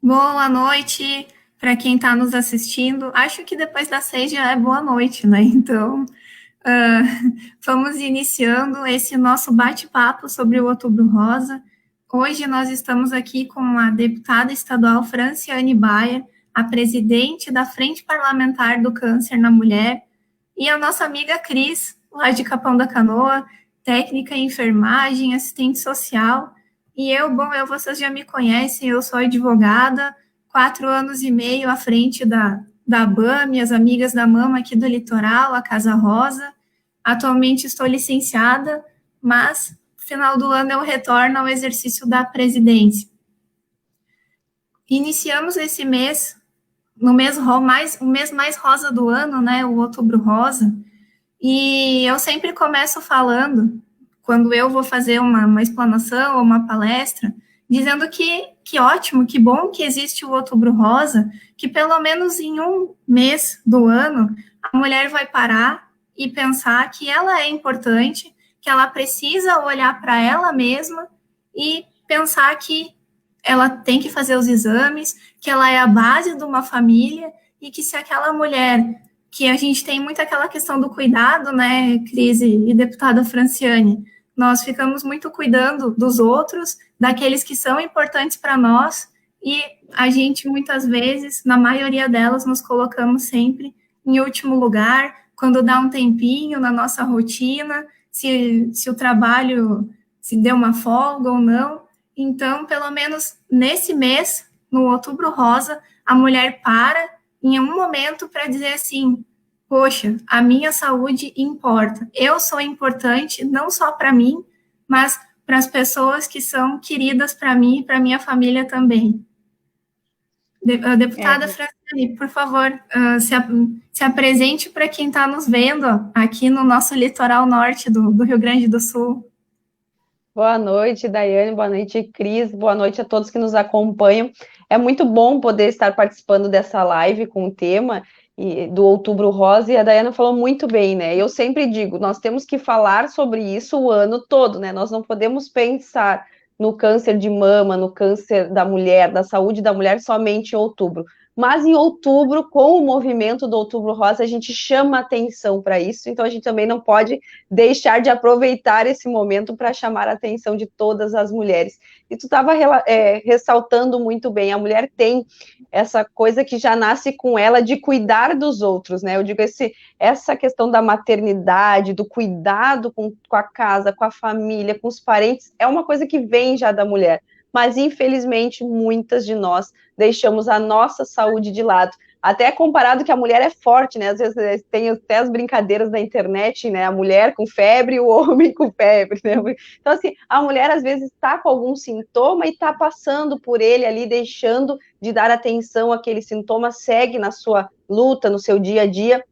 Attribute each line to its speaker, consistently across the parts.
Speaker 1: Boa noite para quem está nos assistindo. Acho que depois das 6 já é boa noite, né? Então, ah, vamos iniciando esse nosso bate-papo sobre o Outubro Rosa. Hoje nós estamos aqui com a deputada estadual Franciane Baia, a presidente da Frente Parlamentar do Câncer na Mulher, e a nossa amiga Cris, lá de Capão da Canoa, técnica em enfermagem, assistente social. E vocês já me conhecem, eu sou advogada, 4 anos e meio à frente da ABAM, minhas amigas da Mama aqui do Litoral, a Casa Rosa. Atualmente estou licenciada, mas no final do ano eu retorno ao exercício da presidência. Iniciamos esse mês, o mês mais rosa do ano, né, o Outubro Rosa, e eu sempre começo falando, quando eu vou fazer uma explanação ou uma palestra, dizendo que ótimo, que bom que existe o Outubro Rosa, que pelo menos em um mês do ano, a mulher vai parar e pensar que ela é importante, que ela precisa olhar para ela mesma e pensar que ela tem que fazer os exames, que ela é a base de uma família e que se aquela mulher, que a gente tem muito aquela questão do cuidado, né, Cris e deputada Franciane, nós ficamos muito cuidando dos outros, daqueles que são importantes para nós, e a gente muitas vezes, na maioria delas, nos colocamos sempre em último lugar, quando dá um tempinho na nossa rotina, se o trabalho se deu uma folga ou não. Então, pelo menos nesse mês, no Outubro Rosa, a mulher para em um momento para dizer assim: poxa, a minha saúde importa. Eu sou importante não só para mim, mas para as pessoas que são queridas para mim e para minha família também. Deputada Franciane, por favor, se apresente para quem está nos vendo aqui no nosso litoral norte do Rio Grande do Sul.
Speaker 2: Boa noite, Daiane, boa noite, Cris, boa noite a todos que nos acompanham. É muito bom poder estar participando dessa live com o tema do Outubro Rosa, e a Daiane falou muito bem, né? Eu sempre digo, nós temos que falar sobre isso o ano todo, né? Nós não podemos pensar no câncer de mama, no câncer da mulher, da saúde da mulher somente em outubro. Mas em outubro, com o movimento do Outubro Rosa, a gente chama atenção para isso, então a gente também não pode deixar de aproveitar esse momento para chamar a atenção de todas as mulheres. E tu estava ressaltando muito bem, a mulher tem essa coisa que já nasce com ela de cuidar dos outros, né? Eu digo, essa questão da maternidade, do cuidado com a casa, com a família, com os parentes, é uma coisa que vem já da mulher. Mas, infelizmente, muitas de nós deixamos a nossa saúde de lado. Até comparado que a mulher é forte, né? Às vezes tem até as brincadeiras na internet, né? A mulher com febre e o homem com febre, né? Então, assim, a mulher às vezes está com algum sintoma e está passando por ele ali, deixando de dar atenção àquele sintoma, segue na sua luta, no seu dia a dia,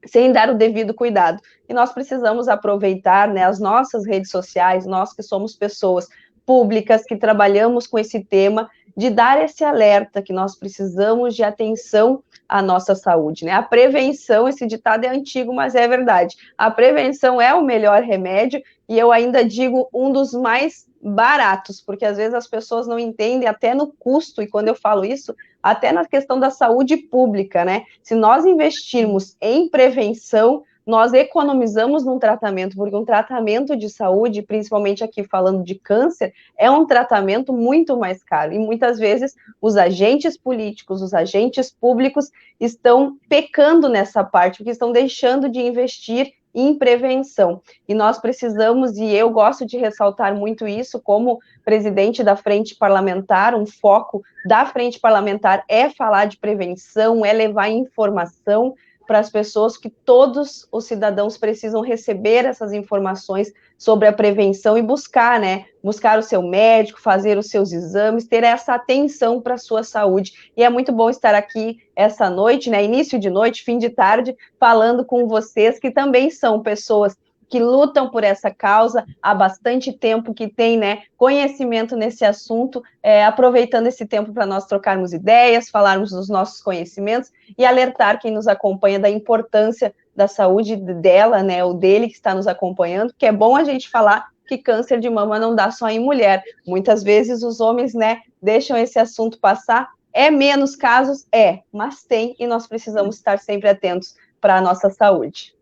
Speaker 2: sem dar o devido cuidado. E nós precisamos aproveitar, né, as nossas redes sociais, nós que somos pessoas públicas, que trabalhamos com esse tema, de dar esse alerta que nós precisamos de atenção à nossa saúde, né? A prevenção, esse ditado é antigo, mas é verdade. A prevenção é o melhor remédio, e eu ainda digo um dos mais baratos, porque às vezes as pessoas não entendem até no custo, e quando eu falo isso, até na questão da saúde pública, né? Se nós investirmos em prevenção, nós economizamos num tratamento, porque um tratamento de saúde, principalmente aqui falando de câncer, é um tratamento muito mais caro. E muitas vezes os agentes políticos, os agentes públicos estão pecando nessa parte, porque estão deixando de investir em prevenção. E nós precisamos, e eu gosto de ressaltar muito isso, como presidente da Frente Parlamentar, um foco da Frente Parlamentar é falar de prevenção, é levar informação para as pessoas, que todos os cidadãos precisam receber essas informações sobre a prevenção e buscar, né? Buscar o seu médico, fazer os seus exames, ter essa atenção para a sua saúde. E é muito bom estar aqui essa noite, né? Início de noite, fim de tarde, falando com vocês, que também são pessoas que lutam por essa causa há bastante tempo, que tem, né, conhecimento nesse assunto, aproveitando esse tempo para nós trocarmos ideias, falarmos dos nossos conhecimentos e alertar quem nos acompanha da importância da saúde dela, né, ou dele que está nos acompanhando, que é bom a gente falar que câncer de mama não dá só em mulher. Muitas vezes os homens, né, deixam esse assunto passar, É menos casos? É, mas tem, e nós precisamos estar sempre atentos para a nossa saúde.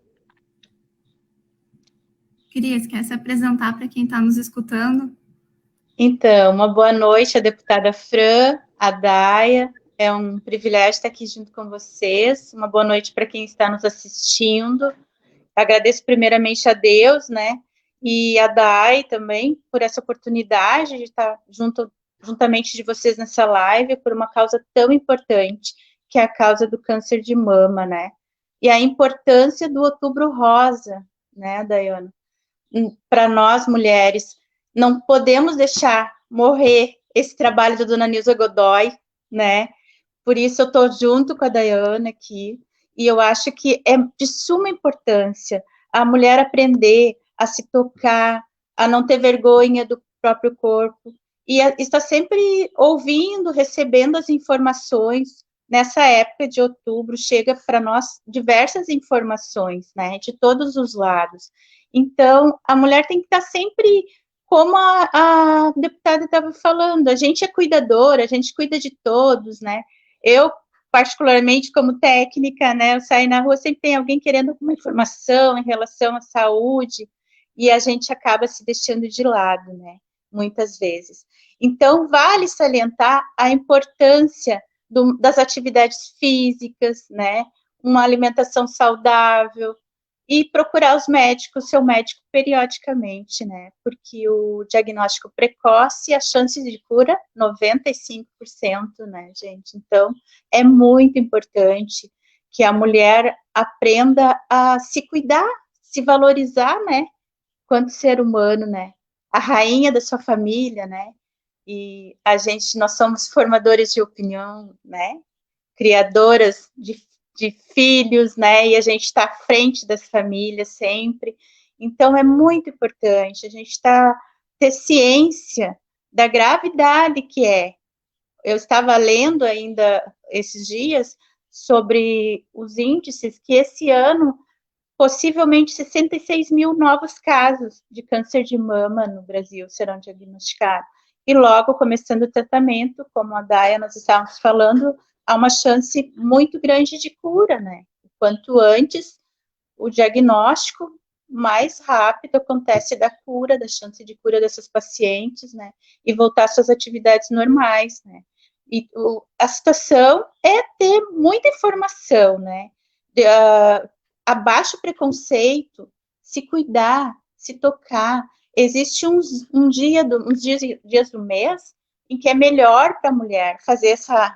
Speaker 1: Cris, quer se apresentar para quem está nos escutando?
Speaker 3: Então, uma boa noite à deputada Fran, à Daia. É um privilégio estar aqui junto com vocês. Uma boa noite para quem está nos assistindo. Agradeço primeiramente a Deus, né? E a Dai também por essa oportunidade de estar juntamente de vocês nessa live por uma causa tão importante, que é a causa do câncer de mama, né? E a importância do Outubro Rosa, né, Daiane? Para nós mulheres, não podemos deixar morrer esse trabalho da dona Nilza Godoy, né? Por isso eu estou junto com a Daiane aqui, e eu acho que é de suma importância a mulher aprender a se tocar, a não ter vergonha do próprio corpo, e está sempre ouvindo, recebendo as informações. Nessa época de outubro, chega para nós diversas informações, né, de todos os lados. Então, a mulher tem que estar sempre, como a deputada estava falando, a gente é cuidadora, a gente cuida de todos, né? Eu, particularmente, como técnica, né, eu saio na rua, sempre tem alguém querendo alguma informação em relação à saúde, e a gente acaba se deixando de lado, né, muitas vezes. Então, vale salientar a importância das atividades físicas, né, uma alimentação saudável, e procurar os médicos, seu médico periodicamente, né? Porque o diagnóstico precoce, a chance de cura, 95%, né, gente? Então, é muito importante que a mulher aprenda a se cuidar, se valorizar, né? Quanto ser humano, né? A rainha da sua família, né? E nós somos formadores de opinião, né? Criadoras de filhos, né? E a gente está à frente das famílias sempre. Então, é muito importante a gente ter ciência da gravidade que é. Eu estava lendo ainda esses dias sobre os índices que esse ano, possivelmente 66 mil novos casos de câncer de mama no Brasil serão diagnosticados. E logo, começando o tratamento, como a Daia, nós estávamos falando, há uma chance muito grande de cura, né? Quanto antes o diagnóstico, mais rápido acontece da cura, da chance de cura dessas pacientes, né? E voltar às suas atividades normais, né? E a situação é ter muita informação, né? Abaixa o preconceito, se cuidar, se tocar. Existe uns dias do mês em que é melhor para a mulher fazer essa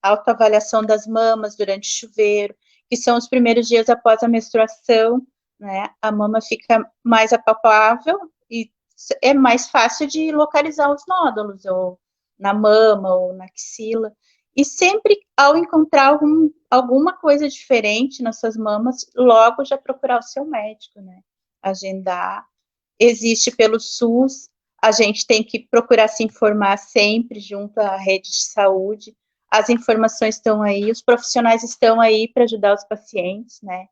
Speaker 3: autoavaliação das mamas durante o chuveiro, que são os primeiros dias após a menstruação, né? A mama fica mais apalpável e é mais fácil de localizar os nódulos, ou na mama, ou na axila. E sempre, ao encontrar alguma coisa diferente nas suas mamas, logo já procurar o seu médico, né? Agendar. Existe pelo SUS, a gente tem que procurar se informar sempre junto à rede de saúde. As informações estão aí, os profissionais estão aí para ajudar os pacientes, né?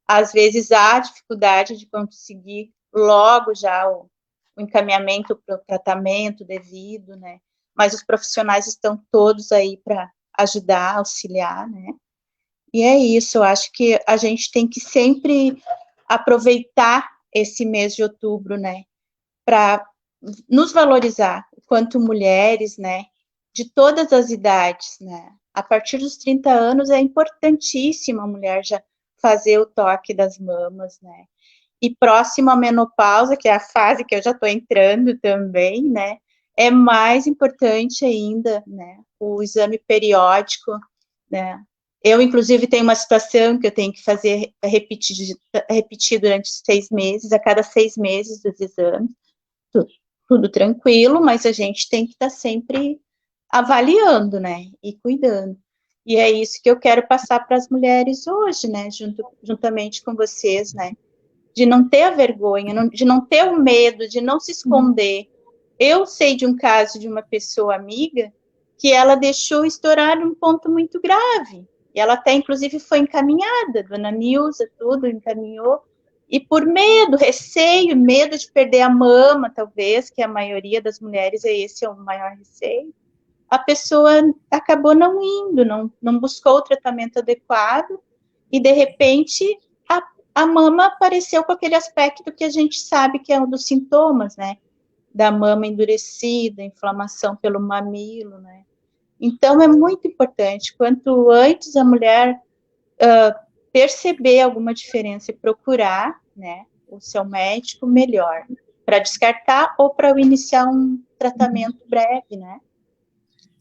Speaker 3: Às vezes há dificuldade de conseguir logo já o encaminhamento para o tratamento devido, né? Mas os profissionais estão todos aí para ajudar, auxiliar, né? E é isso, eu acho que a gente tem que sempre aproveitar esse mês de outubro, né? Para nos valorizar quanto mulheres, né? De todas as idades, né? A partir dos 30 anos é importantíssimo a mulher já fazer o toque das mamas, né? E próximo à menopausa, que é a fase que eu já estou entrando também, né? É mais importante ainda, né? O exame periódico, né? Eu, inclusive, tenho uma situação que eu tenho que fazer repetir durante 6 meses, a cada 6 meses dos exames, tudo tranquilo, mas a gente tem que estar sempre avaliando, né, e cuidando. E é isso que eu quero passar para as mulheres hoje, né, juntamente com vocês, né, de não ter a vergonha, de não ter o medo, de não se esconder. Eu sei de um caso de uma pessoa amiga que ela deixou estourar um ponto muito grave, e ela até, inclusive, foi encaminhada, dona Nilza, tudo, encaminhou, e por medo, receio, medo de perder a mama, talvez, que a maioria das mulheres, esse é o maior receio, a pessoa acabou não indo, não buscou o tratamento adequado, e de repente a mama apareceu com aquele aspecto que a gente sabe que é um dos sintomas, né? Da mama endurecida, inflamação pelo mamilo, né? Então, é muito importante, quanto antes a mulher perceber alguma diferença e procurar, né, o seu médico, melhor, para descartar ou para iniciar um tratamento breve, né?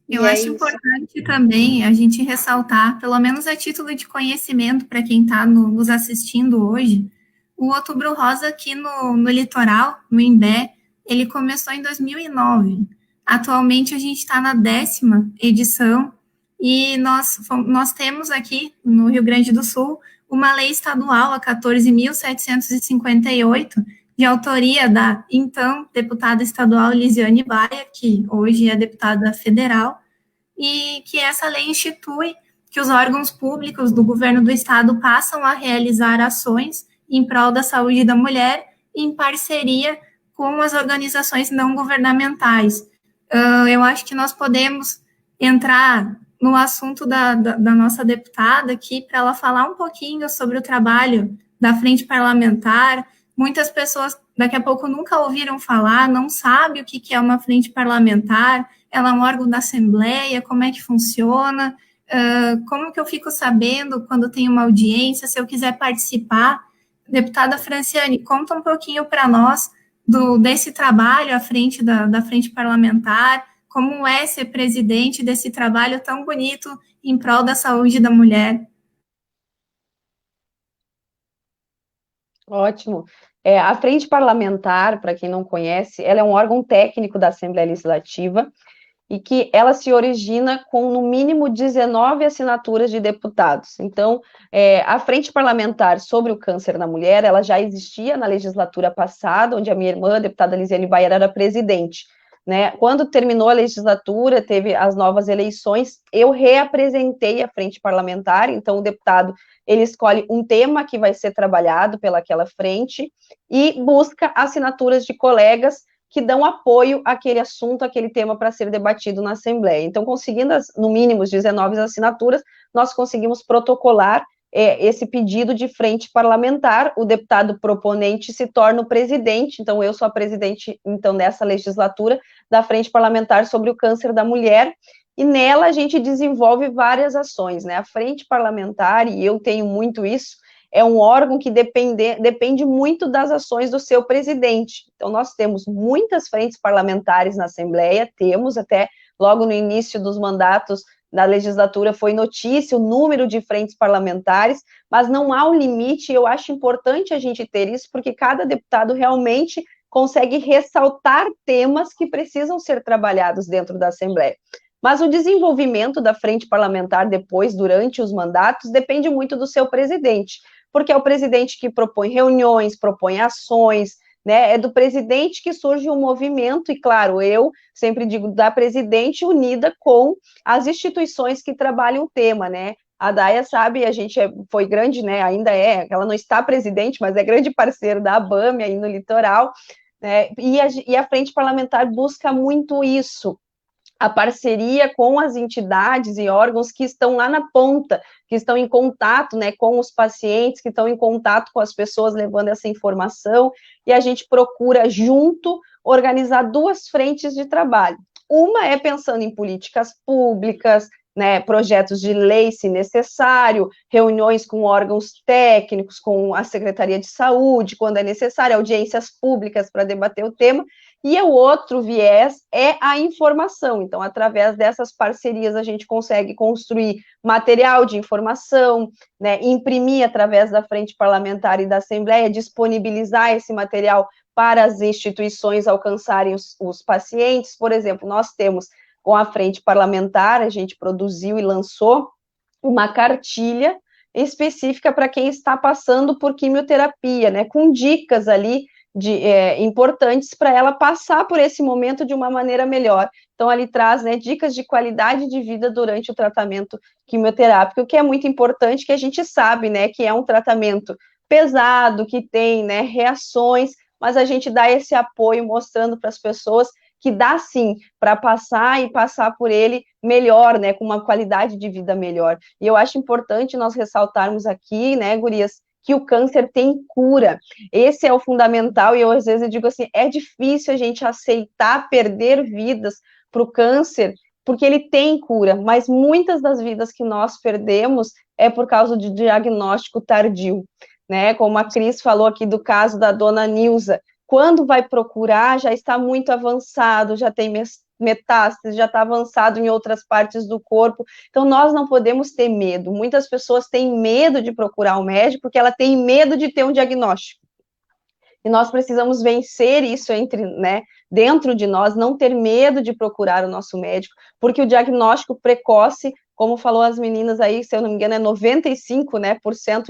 Speaker 1: Eu acho importante também a gente ressaltar, pelo menos a título de conhecimento para quem está nos assistindo hoje, o Outubro Rosa aqui no litoral, no Imbé, ele começou em 2009. Atualmente a gente está na 10ª edição e nós temos aqui no Rio Grande do Sul uma lei estadual, a 14.758, de autoria da então deputada estadual Lisiane Baia, que hoje é deputada federal, e que essa lei institui que os órgãos públicos do governo do estado passam a realizar ações em prol da saúde da mulher em parceria com as organizações não governamentais. Eu acho que nós podemos entrar no assunto da nossa deputada aqui, para ela falar um pouquinho sobre o trabalho da Frente Parlamentar. Muitas pessoas, daqui a pouco, nunca ouviram falar, não sabem o que é uma frente parlamentar, ela é um órgão da Assembleia, como é que funciona, como que eu fico sabendo quando tem uma audiência, se eu quiser participar. Deputada Franciane, conta um pouquinho para nós desse trabalho à frente da Frente Parlamentar, como é ser presidente desse trabalho tão bonito em prol da saúde da mulher.
Speaker 2: Ótimo. A Frente Parlamentar, para quem não conhece, ela é um órgão técnico da Assembleia Legislativa e que ela se origina com, no mínimo, 19 assinaturas de deputados. Então, a Frente Parlamentar sobre o Câncer na Mulher, ela já existia na legislatura passada, onde a minha irmã, a deputada Lisiane Baia, era presidente. Né? Quando terminou a legislatura, teve as novas eleições, eu reapresentei a Frente Parlamentar, então o deputado, ele escolhe um tema que vai ser trabalhado pelaquela frente e busca assinaturas de colegas que dão apoio àquele assunto, àquele tema para ser debatido na Assembleia. Então, conseguindo, no mínimo, 19 assinaturas, nós conseguimos protocolar esse pedido de frente parlamentar. O deputado proponente se torna o presidente, então eu sou a presidente, então, dessa legislatura, da Frente Parlamentar sobre o Câncer da Mulher, e nela a gente desenvolve várias ações, né? A Frente Parlamentar, e eu tenho muito isso, é um órgão que depende muito das ações do seu presidente. Então, nós temos muitas frentes parlamentares na Assembleia, temos até logo no início dos mandatos da legislatura foi notícia o número de frentes parlamentares, mas não há um limite, e eu acho importante a gente ter isso, porque cada deputado realmente consegue ressaltar temas que precisam ser trabalhados dentro da Assembleia. Mas o desenvolvimento da frente parlamentar depois, durante os mandatos, depende muito do seu presidente, porque é o presidente que propõe reuniões, propõe ações, né? É do presidente que surge um movimento, e claro, eu sempre digo da presidente unida com as instituições que trabalham o tema, né? A Daia sabe, a gente foi grande, né? Ainda ela não está presidente, mas é grande parceiro da ABAME aí no litoral, né? E a frente parlamentar busca muito isso, a parceria com as entidades e órgãos que estão lá na ponta, que estão em contato, né, com os pacientes, que estão em contato com as pessoas levando essa informação, e a gente procura, junto, organizar duas frentes de trabalho. Uma é pensando em políticas públicas, né, projetos de lei, se necessário, reuniões com órgãos técnicos, com a Secretaria de Saúde, quando é necessário, audiências públicas para debater o tema, e o outro viés é a informação. Então, através dessas parcerias, a gente consegue construir material de informação, né, imprimir através da Frente Parlamentar e da Assembleia, disponibilizar esse material para as instituições alcançarem os pacientes. Por exemplo, nós temos, com a Frente Parlamentar, a gente produziu e lançou uma cartilha específica para quem está passando por quimioterapia, né, com dicas ali importantes para ela passar por esse momento de uma maneira melhor. Então, ali traz, né, dicas de qualidade de vida durante o tratamento quimioterápico, que é muito importante, que a gente sabe, né, que é um tratamento pesado, que tem, né, reações, mas a gente dá esse apoio mostrando para as pessoas que dá sim para passar e passar por ele melhor, né, com uma qualidade de vida melhor. E eu acho importante nós ressaltarmos aqui, né, gurias, que o câncer tem cura. Esse é o fundamental, e eu às vezes eu digo assim, é difícil a gente aceitar perder vidas para o câncer, porque ele tem cura, mas muitas das vidas que nós perdemos é por causa de diagnóstico tardio, né? Como a Cris falou aqui do caso da dona Nilza, quando vai procurar, já está muito avançado, já tem metástase, já está avançado em outras partes do corpo. Então, nós não podemos ter medo. Muitas pessoas têm medo de procurar um médico porque ela tem medo de ter um diagnóstico. E nós precisamos vencer isso dentro de nós, não ter medo de procurar o nosso médico, porque o diagnóstico precoce, como falou as meninas aí, se eu não me engano, é 95%, né,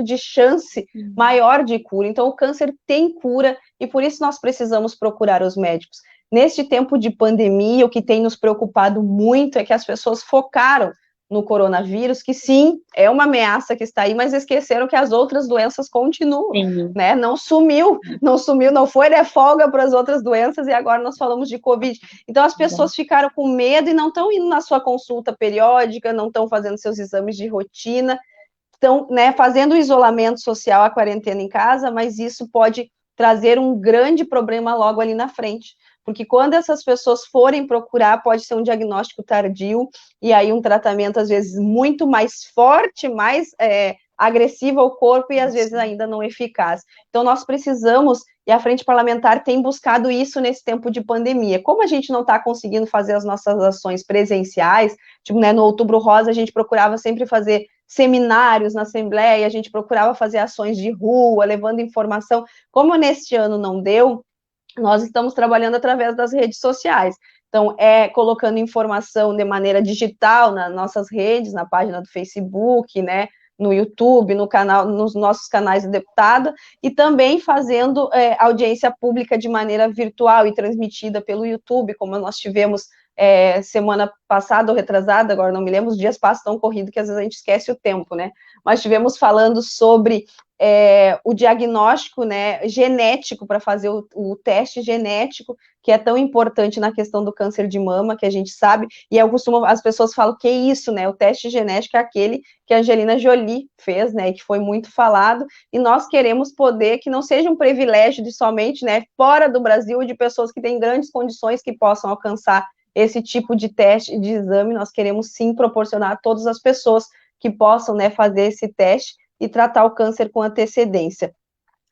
Speaker 2: de chance maior de cura. Então, o câncer tem cura e por isso nós precisamos procurar os médicos. Neste tempo de pandemia, o que tem nos preocupado muito é que as pessoas focaram no coronavírus, que sim, é uma ameaça que está aí, mas esqueceram que as outras doenças continuam, né? Não sumiu, não foi de folga para as outras doenças e agora nós falamos de Covid. Então as pessoas ficaram com medo e não estão indo na sua consulta periódica, não estão fazendo seus exames de rotina, estão, né, fazendo o isolamento social, a quarentena em casa, mas isso pode trazer um grande problema logo ali na frente, porque quando essas pessoas forem procurar, pode ser um diagnóstico tardio, e aí um tratamento, às vezes, muito mais forte, mais agressivo ao corpo, e às vezes ainda não eficaz. Então, nós precisamos, e a Frente Parlamentar tem buscado isso nesse tempo de pandemia. Como a gente não está conseguindo fazer as nossas ações presenciais, tipo, né, no Outubro Rosa, a gente procurava sempre fazer seminários na Assembleia, a gente procurava fazer ações de rua, levando informação. Como neste ano não deu, nós estamos trabalhando através das redes sociais. Então, colocando informação de maneira digital nas nossas redes, na página do Facebook, né, no YouTube, no canal, nos nossos canais de deputada, e também fazendo audiência pública de maneira virtual e transmitida pelo YouTube, como nós tivemos semana passada ou retrasada, agora não me lembro, os dias passam tão corrido que às vezes a gente esquece o tempo, né? Mas tivemos falando sobre o diagnóstico, né, genético, para fazer o teste genético, que é tão importante na questão do câncer de mama, que a gente sabe, e as pessoas falam, que isso, né, o teste genético é aquele que a Angelina Jolie fez, né, que foi muito falado, e nós queremos poder, que não seja um privilégio de somente, né, fora do Brasil, de pessoas que têm grandes condições que possam alcançar esse tipo de teste, de exame, nós queremos sim proporcionar a todas as pessoas que possam, né, fazer esse teste e tratar o câncer com antecedência.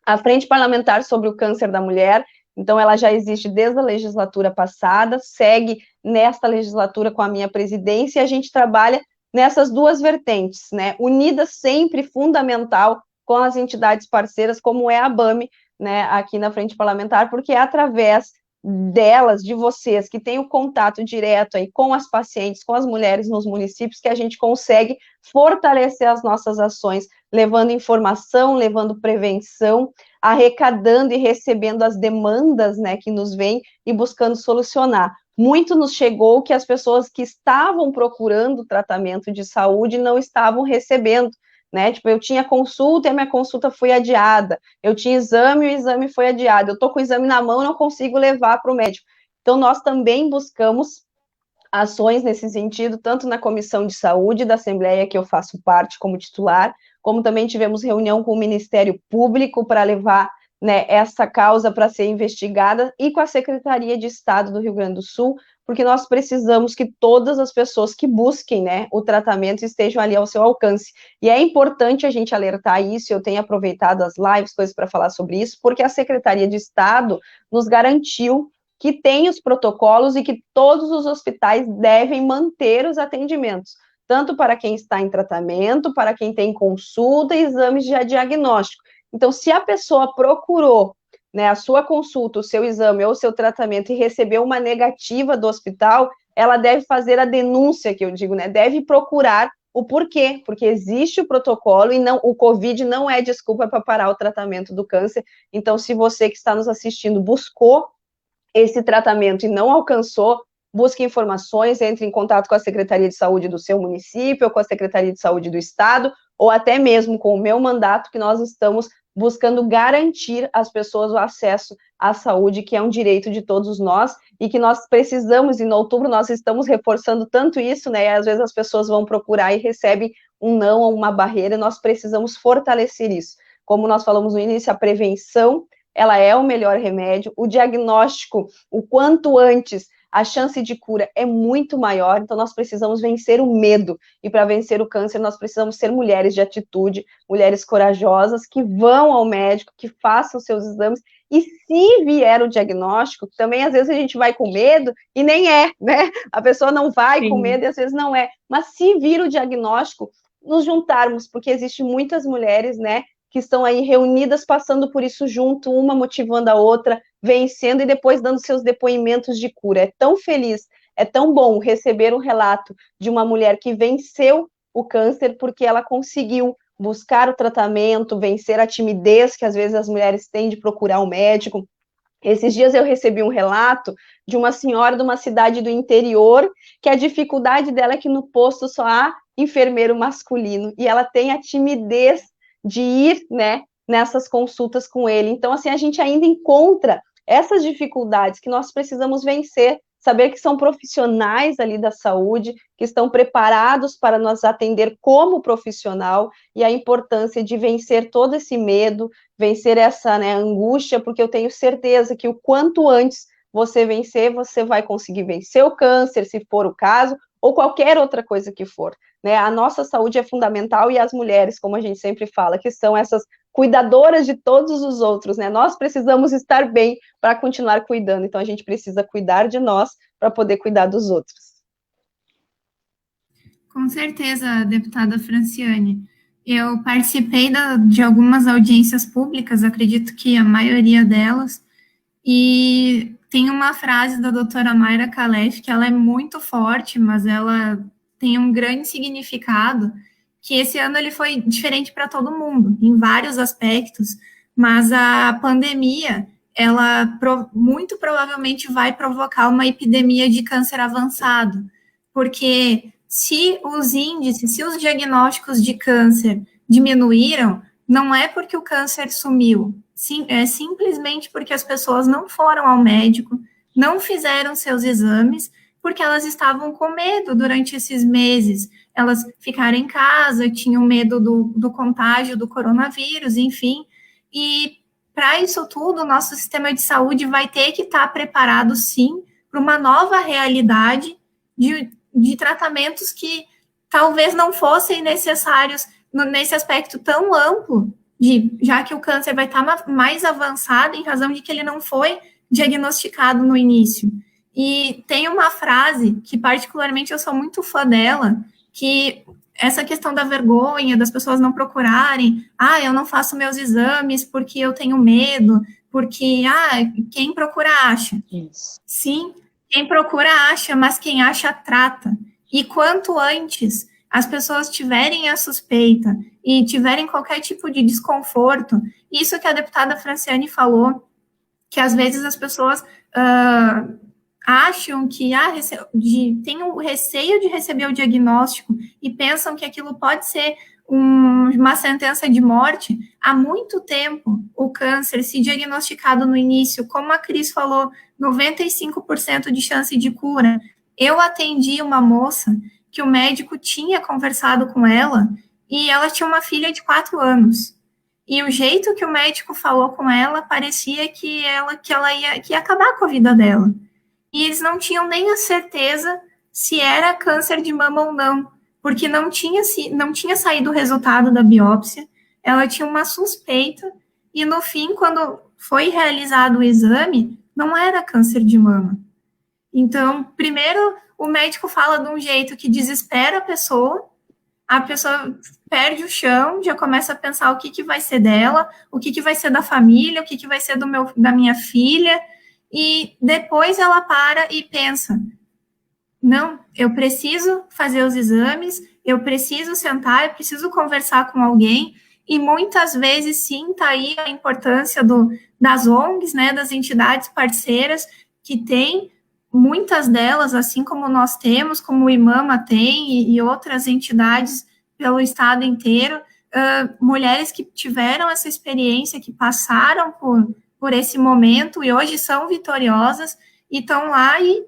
Speaker 2: A Frente Parlamentar sobre o Câncer da Mulher, então ela já existe desde a legislatura passada, segue nesta legislatura com a minha presidência, e a gente trabalha nessas duas vertentes, né, unidas sempre, fundamental, com as entidades parceiras, como é a ABAME, né, aqui na Frente Parlamentar, porque é através delas, de vocês, que têm o contato direto aí com as pacientes, com as mulheres nos municípios, que a gente consegue fortalecer as nossas ações, levando informação, levando prevenção, arrecadando e recebendo as demandas, né, que nos vêm e buscando solucionar. Muito nos chegou que as pessoas que estavam procurando tratamento de saúde não estavam recebendo, né, tipo, eu tinha consulta e a minha consulta foi adiada, eu tinha exame e o exame foi adiado, eu tô com o exame na mão e não consigo levar para o médico. Então, nós também buscamos ações nesse sentido, tanto na Comissão de Saúde da Assembleia, que eu faço parte como titular, como também tivemos reunião com o Ministério Público para levar, né, essa causa para ser investigada, e com a Secretaria de Estado do Rio Grande do Sul, porque nós precisamos que todas as pessoas que busquem, né, o tratamento estejam ali ao seu alcance. E é importante a gente alertar isso, eu tenho aproveitado as lives, coisas para falar sobre isso, porque a Secretaria de Estado nos garantiu que tem os protocolos e que todos os hospitais devem manter os atendimentos, tanto para quem está em tratamento, para quem tem consulta e exames de diagnóstico. Então, se a pessoa procurou, né, a sua consulta, o seu exame ou o seu tratamento e recebeu uma negativa do hospital, ela deve fazer a denúncia, que eu digo, né, deve procurar o porquê, porque existe o protocolo e não, o Covid não é desculpa para parar o tratamento do câncer. Então, se você que está nos assistindo buscou esse tratamento e não alcançou, busque informações, entre em contato com a Secretaria de Saúde do seu município, ou com a Secretaria de Saúde do Estado, ou até mesmo com o meu mandato, que nós estamos buscando garantir às pessoas o acesso à saúde, que é um direito de todos nós, e que nós precisamos, e no outubro nós estamos reforçando tanto isso, né, e às vezes as pessoas vão procurar e recebem um não ou uma barreira, nós precisamos fortalecer isso. Como nós falamos no início, a prevenção, ela é o melhor remédio, o diagnóstico, o quanto antes, a chance de cura é muito maior, então nós precisamos vencer o medo, e para vencer o câncer nós precisamos ser mulheres de atitude, mulheres corajosas, que vão ao médico, que façam seus exames, e se vier o diagnóstico, também às vezes a gente vai com medo, e nem é, né, a pessoa não vai Sim. com medo, e às vezes não é, mas se vir o diagnóstico, nos juntarmos, porque existem muitas mulheres, né, que estão aí reunidas, passando por isso junto, uma motivando a outra, vencendo e depois dando seus depoimentos de cura. É tão feliz, é tão bom receber um relato de uma mulher que venceu o câncer porque ela conseguiu buscar o tratamento, vencer a timidez que às vezes as mulheres têm de procurar um médico. Esses dias eu recebi um relato de uma senhora de uma cidade do interior, que a dificuldade dela é que no posto só há enfermeiro masculino, e ela tem a timidez de ir, né, nessas consultas com ele. Então, assim, a gente ainda encontra essas dificuldades que nós precisamos vencer, saber que são profissionais ali da saúde, que estão preparados para nos atender como profissional, e a importância de vencer todo esse medo, vencer essa, né, angústia, porque eu tenho certeza que o quanto antes você vencer, você vai conseguir vencer o câncer, se for o caso, ou qualquer outra coisa que for, né? A nossa saúde é fundamental, e as mulheres, como a gente sempre fala, que são essas cuidadoras de todos os outros, né? Nós precisamos estar bem para continuar cuidando, então a gente precisa cuidar de nós para poder cuidar dos outros.
Speaker 1: Com certeza, deputada Franciane. Eu participei de algumas audiências públicas, acredito que a maioria delas, e tem uma frase da doutora Mayra Khalef, que ela é muito forte, mas ela tem um grande significado, que esse ano ele foi diferente para todo mundo, em vários aspectos, mas a pandemia, ela muito provavelmente vai provocar uma epidemia de câncer avançado, porque se os índices, se os diagnósticos de câncer diminuíram, não é porque o câncer sumiu, sim, é simplesmente porque as pessoas não foram ao médico, não fizeram seus exames, porque elas estavam com medo durante esses meses. Elas ficaram em casa, tinham medo do contágio do coronavírus, enfim. E para isso tudo, o nosso sistema de saúde vai ter que estar preparado, sim, para uma nova realidade de tratamentos que talvez não fossem necessários nesse aspecto tão amplo, já que o câncer vai estar mais avançado em razão de que ele não foi diagnosticado no início. E tem uma frase que particularmente eu sou muito fã dela, que essa questão da vergonha, das pessoas não procurarem, eu não faço meus exames porque eu tenho medo, porque, quem procura acha. Isso. Sim, quem procura acha, mas quem acha trata. E quanto antes as pessoas tiverem a suspeita e tiverem qualquer tipo de desconforto, isso que a deputada Franciane falou, que às vezes as pessoas acham que têm um receio de receber o diagnóstico e pensam que aquilo pode ser uma sentença de morte. Há muito tempo, o câncer, se diagnosticado no início, como a Cris falou, 95% de chance de cura. Eu atendi uma moça que o médico tinha conversado com ela e ela tinha uma filha de 4 anos. E o jeito que o médico falou com ela parecia que ia acabar com a vida dela. E eles não tinham nem a certeza se era câncer de mama ou não, porque não tinha saído o resultado da biópsia, ela tinha uma suspeita, e no fim, quando foi realizado o exame, não era câncer de mama. Então, primeiro, o médico fala de um jeito que desespera a pessoa perde o chão, já começa a pensar o que vai ser dela, o que vai ser da família, o que vai ser da minha filha, e depois ela para e pensa, não, eu preciso fazer os exames, eu preciso sentar, eu preciso conversar com alguém, e muitas vezes, sim, está aí a importância das ONGs, né, das entidades parceiras, que tem muitas delas, assim como nós temos, como o IMAMA tem, e outras entidades pelo estado inteiro, mulheres que tiveram essa experiência, que passaram por esse momento e hoje são vitoriosas e estão lá e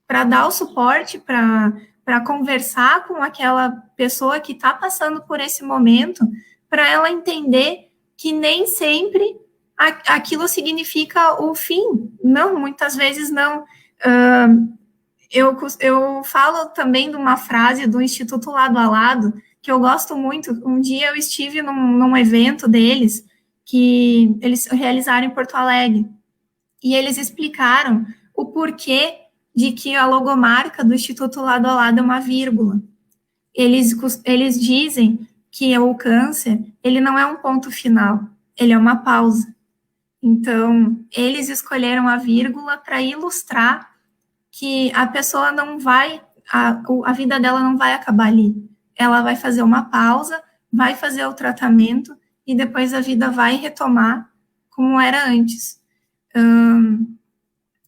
Speaker 1: para dar o suporte, para conversar com aquela pessoa que está passando por esse momento, para ela entender que nem sempre aquilo significa o fim. Não, muitas vezes não. Eu falo também de uma frase do Instituto Lado a Lado, que eu gosto muito. Um dia eu estive num evento deles, que eles realizaram em Porto Alegre, e eles explicaram o porquê de que a logomarca do Instituto Lado a Lado é uma vírgula. Eles dizem que o câncer, ele não é um ponto final, ele é uma pausa. Então, eles escolheram a vírgula para ilustrar que a pessoa não vai, a vida dela não vai acabar ali. Ela vai fazer uma pausa, vai fazer o tratamento e depois a vida vai retomar como era antes.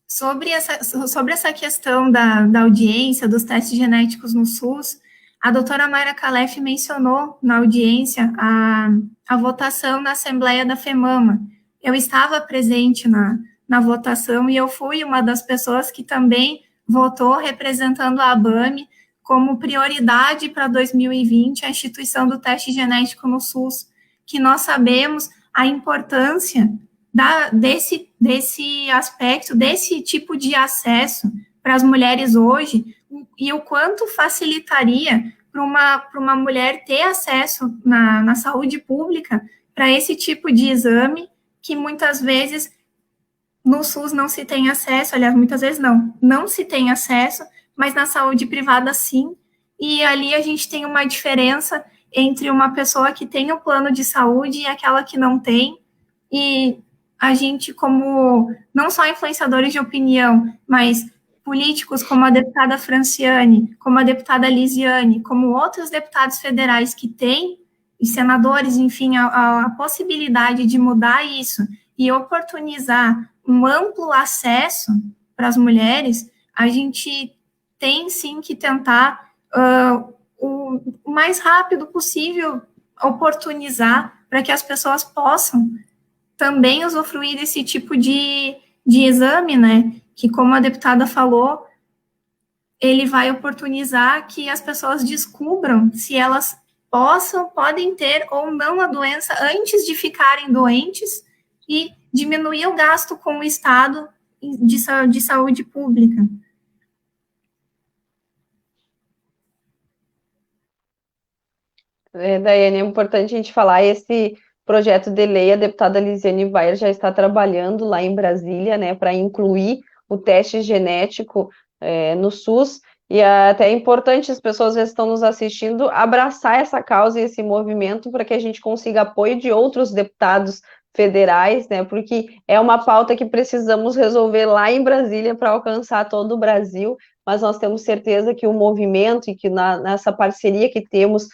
Speaker 1: Sobre essa questão da audiência, dos testes genéticos no SUS, a doutora Mayra Calef mencionou na audiência a votação na Assembleia da FEMAMA. Eu estava presente na votação e eu fui uma das pessoas que também votou representando a ABAME como prioridade para 2020 a instituição do teste genético no SUS, que nós sabemos a importância desse aspecto, desse tipo de acesso para as mulheres hoje, e o quanto facilitaria para uma mulher ter acesso na saúde pública para esse tipo de exame, que muitas vezes no SUS não se tem acesso, aliás, muitas vezes não se tem acesso, mas na saúde privada sim, e ali a gente tem uma diferença entre uma pessoa que tem o plano de saúde e aquela que não tem, e a gente, como não só influenciadores de opinião, mas políticos como a deputada Franciane, como a deputada Lisiane, como outros deputados federais que têm, e senadores, enfim, a possibilidade de mudar isso e oportunizar um amplo acesso para as mulheres, a gente tem sim que tentar o mais rápido possível oportunizar para que as pessoas possam também usufruir desse tipo de exame, né, que como a deputada falou, ele vai oportunizar que as pessoas descubram se elas podem ter ou não a doença antes de ficarem doentes e diminuir o gasto com o Estado de saúde pública.
Speaker 2: Daiane, é importante a gente falar, esse projeto de lei, a deputada Lisiane Weyer já está trabalhando lá em Brasília, né, para incluir o teste genético no SUS, e até é importante, as pessoas às vezes estão nos assistindo, abraçar essa causa e esse movimento para que a gente consiga apoio de outros deputados federais, né, porque é uma pauta que precisamos resolver lá em Brasília para alcançar todo o Brasil, mas nós temos certeza que o movimento e que nessa parceria que temos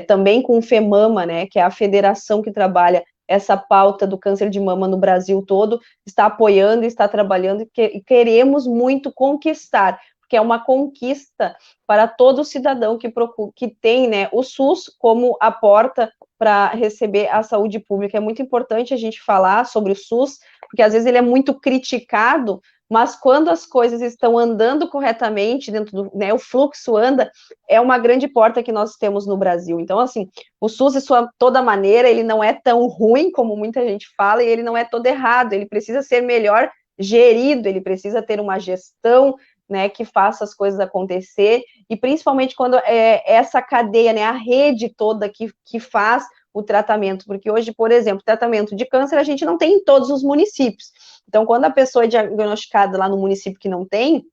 Speaker 2: também com o FEMAMA, né, que é a federação que trabalha essa pauta do câncer de mama no Brasil todo, está apoiando e está trabalhando e queremos muito conquistar, porque é uma conquista para todo cidadão que tem, né, o SUS como a porta para receber a saúde pública. É muito importante a gente falar sobre o SUS, porque às vezes ele é muito criticado, mas quando as coisas estão andando corretamente, né, o fluxo anda, é uma grande porta que nós temos no Brasil. Então, assim, o SUS, de toda maneira, ele não é tão ruim como muita gente fala, e ele não é todo errado, ele precisa ser melhor gerido, ele precisa ter uma gestão, né, que faça as coisas acontecer, e principalmente quando essa cadeia, né, a rede toda que faz o tratamento, porque hoje, por exemplo, tratamento de câncer a gente não tem em todos os municípios. Então, quando a pessoa é diagnosticada lá no município que não tem,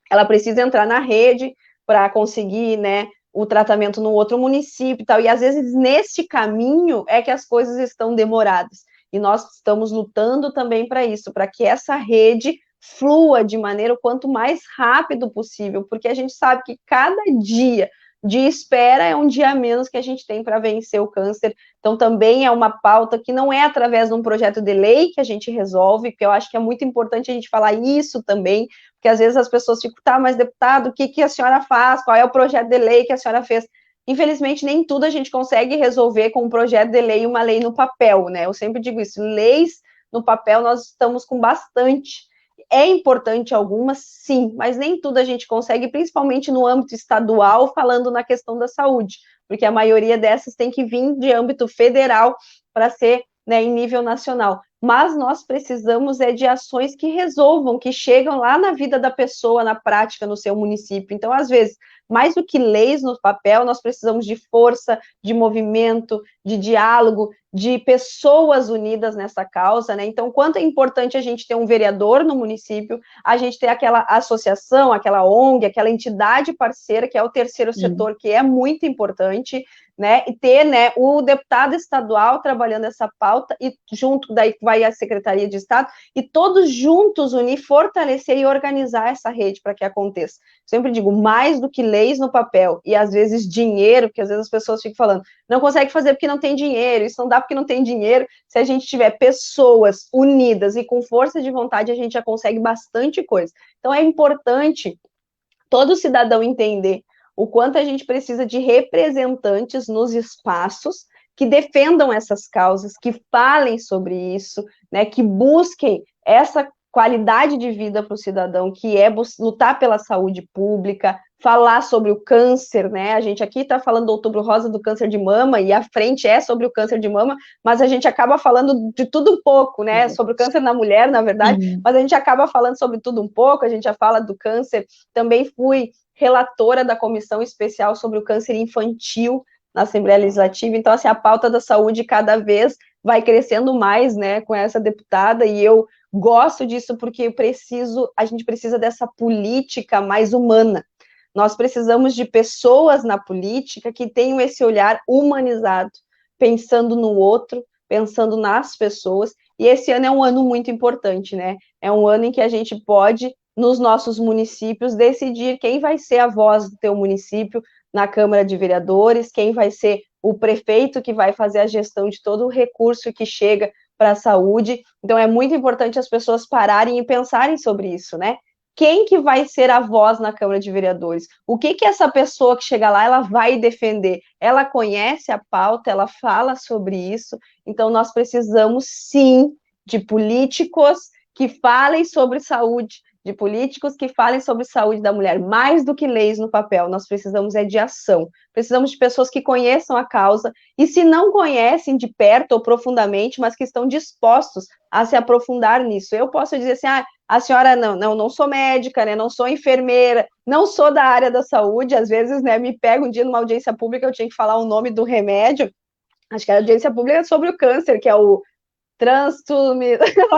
Speaker 2: ela precisa entrar na rede para conseguir, né, o tratamento no outro município e tal, e às vezes neste caminho é que as coisas estão demoradas, e nós estamos lutando também para isso, para que essa rede flua de maneira o quanto mais rápido possível, porque a gente sabe que cada dia de espera é um dia a menos que a gente tem para vencer o câncer. Então também é uma pauta que não é através de um projeto de lei que a gente resolve, porque eu acho que é muito importante a gente falar isso também, porque às vezes as pessoas ficam, tá, mas deputado, o que a senhora faz? Qual é o projeto de lei que a senhora fez? Infelizmente, nem tudo a gente consegue resolver com um projeto de lei e uma lei no papel, né? Eu sempre digo isso, leis no papel nós estamos com bastante. É importante algumas, sim, mas nem tudo a gente consegue, principalmente no âmbito estadual, falando na questão da saúde, porque a maioria dessas tem que vir de âmbito federal para ser, né, em nível nacional. Mas nós precisamos de ações que resolvam, que chegam lá na vida da pessoa, na prática, no seu município. Então, às vezes, mais do que leis no papel, nós precisamos de força, de movimento, de diálogo, de pessoas unidas nessa causa, né? Então, quanto é importante a gente ter um vereador no município, a gente ter aquela associação, aquela ONG, aquela entidade parceira, que é o terceiro setor, que é muito importante, né? E ter, né, o deputado estadual trabalhando essa pauta, e junto, daí vai a Secretaria de Estado, e todos juntos unir, fortalecer e organizar essa rede para que aconteça. Sempre digo, mais do que leis no papel, e às vezes dinheiro, porque às vezes as pessoas ficam falando, não consegue fazer porque não tem dinheiro, isso não dá porque não tem dinheiro. Se a gente tiver pessoas unidas e com força de vontade, a gente já consegue bastante coisa. Então é importante todo cidadão entender o quanto a gente precisa de representantes nos espaços que defendam essas causas, que falem sobre isso, né, que busquem essa qualidade de vida para o cidadão, que é lutar pela saúde pública, falar sobre o câncer, né? A gente aqui está falando do Outubro Rosa do câncer de mama, e a frente é sobre o câncer de mama, mas a gente acaba falando de tudo um pouco, né? Sobre o câncer na mulher, na verdade, mas a gente acaba falando sobre tudo um pouco, a gente já fala do câncer. Também fui relatora da comissão especial sobre o câncer infantil na Assembleia Legislativa, então, assim, a pauta da saúde cada vez vai crescendo mais, né, com essa deputada, e eu gosto disso porque a gente precisa dessa política mais humana. Nós precisamos de pessoas na política que tenham esse olhar humanizado, pensando no outro, pensando nas pessoas, e esse ano é um ano muito importante, né? É um ano em que a gente pode, nos nossos municípios, decidir quem vai ser a voz do teu município na Câmara de Vereadores, quem vai ser o prefeito que vai fazer a gestão de todo o recurso que chega para a saúde. Então, é muito importante as pessoas pararem e pensarem sobre isso, né? Quem que vai ser a voz na Câmara de Vereadores? O que que essa pessoa que chega lá, ela vai defender? Ela conhece a pauta, ela fala sobre isso, então nós precisamos, sim, de políticos que falem sobre saúde, de políticos que falem sobre saúde da mulher, mais do que leis no papel, nós precisamos de ação, precisamos de pessoas que conheçam a causa, e se não conhecem de perto ou profundamente, mas que estão dispostos a se aprofundar nisso. Eu posso dizer assim, a senhora não sou médica, né, não sou enfermeira, não sou da área da saúde, às vezes, né, me pega um dia numa audiência pública, eu tinha que falar o nome do remédio, acho que a audiência pública é sobre o câncer, que é o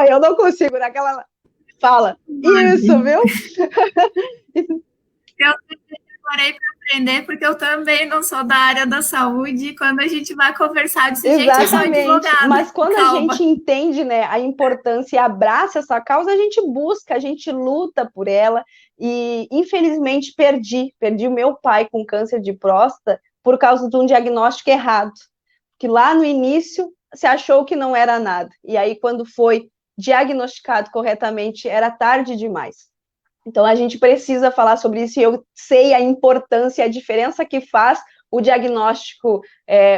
Speaker 2: eu não consigo, naquela fala, isso, viu?
Speaker 1: Eu demorei para aprender, porque eu também não sou da área da saúde, e quando a gente vai conversar desse jeito, eu sou advogada.
Speaker 2: Mas quando a gente entende, né, a importância e abraça essa causa, a gente busca, a gente luta por ela, e infelizmente perdi o meu pai com câncer de próstata por causa de um diagnóstico errado, que lá no início se achou que não era nada, e aí quando foi diagnosticado corretamente, era tarde demais. Então, a gente precisa falar sobre isso, e eu sei a importância, a diferença que faz o diagnóstico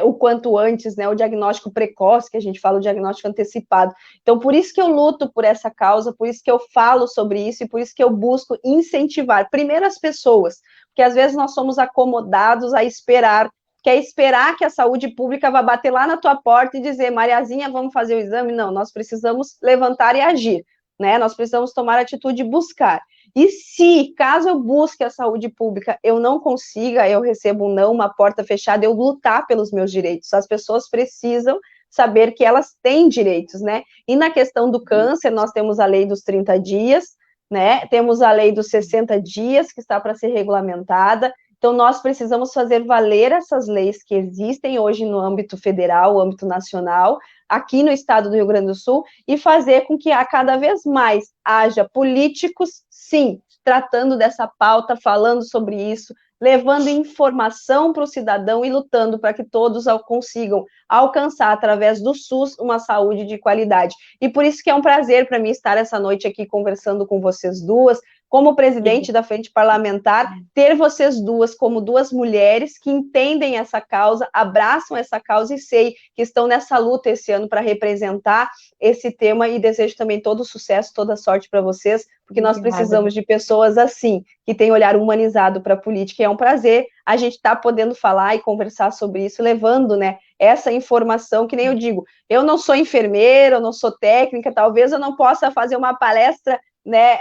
Speaker 2: o quanto antes, né, o diagnóstico precoce, que a gente fala, o diagnóstico antecipado. Então, por isso que eu luto por essa causa, por isso que eu falo sobre isso, e por isso que eu busco incentivar, primeiro as pessoas, porque às vezes nós somos acomodados a esperar, quer esperar que a saúde pública vá bater lá na tua porta e dizer, Mariazinha, vamos fazer o exame? Não, nós precisamos levantar e agir, né? Nós precisamos tomar atitude e buscar. E se, caso eu busque a saúde pública, eu não consiga, eu recebo um não, uma porta fechada, eu lutar pelos meus direitos. As pessoas precisam saber que elas têm direitos, né? E na questão do câncer, nós temos a lei dos 30 dias, né? Temos a lei dos 60 dias, que está para ser regulamentada. Então, nós precisamos fazer valer essas leis que existem hoje no âmbito federal, no âmbito nacional, aqui no estado do Rio Grande do Sul, e fazer com que a cada vez mais haja políticos, sim, tratando dessa pauta, falando sobre isso, levando informação para o cidadão e lutando para que todos consigam alcançar, através do SUS, uma saúde de qualidade. E por isso que é um prazer para mim estar essa noite aqui conversando com vocês duas, como presidente da Frente Parlamentar, ter vocês duas como duas mulheres que entendem essa causa, abraçam essa causa e sei que estão nessa luta esse ano para representar esse tema, e desejo também todo o sucesso, toda a sorte para vocês, porque nós precisamos de pessoas assim, que têm olhar humanizado para a política, e é um prazer a gente estar podendo falar e conversar sobre isso, levando, né, essa informação, que nem eu digo, eu não sou enfermeira, eu não sou técnica, talvez eu não possa fazer uma palestra, né,